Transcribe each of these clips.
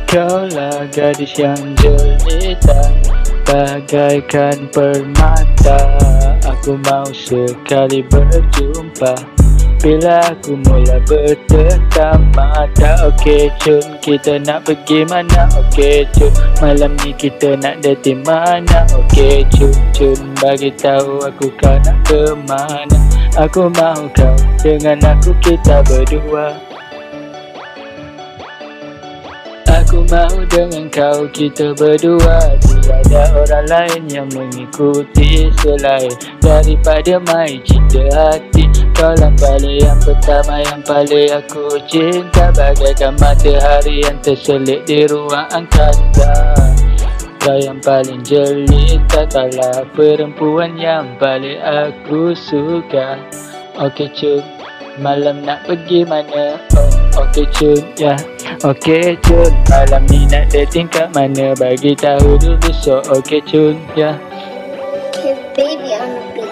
Kaulah gadis yang jelita, bagaikan permata. Aku mau sekali berjumpa, bila aku mula bertetap mata. Okey cun, kita nak pergi mana? Okey cun, malam ni kita nak dating mana? Okey cun, cun, bagi tahu aku kau nak ke mana. Aku mahu kau dengan aku kita berdua. Aku mahu dengan kau kita berdua. Tiada orang lain yang mengikuti selain daripada mai cinta hati. Kaulah paling yang pertama, yang paling aku cinta, bagaikan matahari yang terselit di ruang angkasa. Kau yang paling jelita, kaulah perempuan yang paling aku suka. Okey cun, malam nak pergi mana? Okey cun, ya. Okey cun, malam ni nak dating kat mana? Bagi tahu dulu so. Okey cun, ya. Okay, baby on the beat.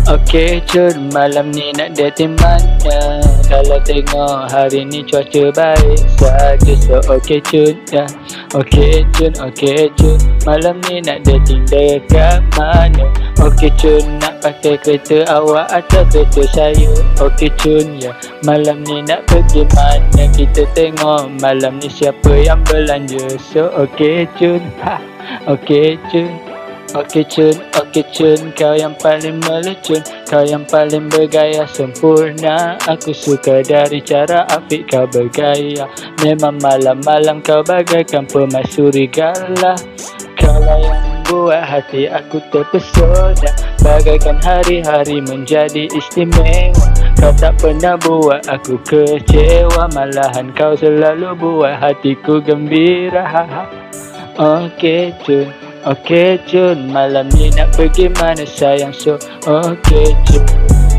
Okey cun, malam ni nak dating mana? Kalau tengok hari ni cuaca baik saja so. Okey cun, ya. Okey cun, malam ni nak dating dekat mana? Okey cun, nak pakai kereta awak atau kereta saya? Okey cun, ya. Malam ni nak pergi mana? Kita tengok malam ni siapa yang belanja so. Okey cun, ha. Okey cun. Okey cun, kau yang paling melecun, kau yang paling bergaya sempurna. Aku suka dari cara outfit kau bergaya. Memang malam-malam kau bagaikan permaisuri gala. Kaulah yang buat hati aku terpesona, bagaikan hari-hari menjadi istimewa. Kau tak pernah buat aku kecewa, malahan kau selalu buat hatiku gembira. Okey cun, malam ni nak pergi mana sayang so. Okey cun,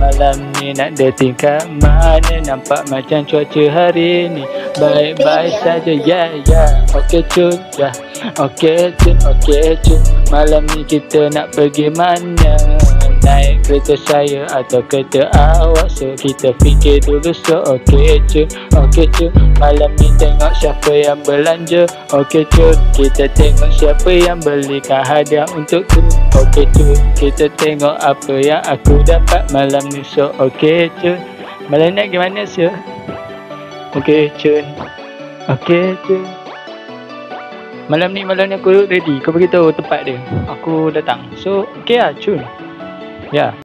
malam ni nak dating kat mana? Nampak macam cuaca hari ni baik-baik saja, ya. Okey cun, ya. Okey cun, malam ni kita nak pergi mana? Naik kereta saya atau kereta awak so. Kita fikir dulu so. Okey cun, malam ni tengok siapa yang belanja. Okey cun, kita tengok siapa yang belikan hadiah untukku. Okey cun, kita tengok apa yang aku dapat malam ni so. Okey cun, malam nak gimana so? Okey cun, malam ni aku ready. Kau beritahu tempat dia, aku datang so. Okey lah cun, ya.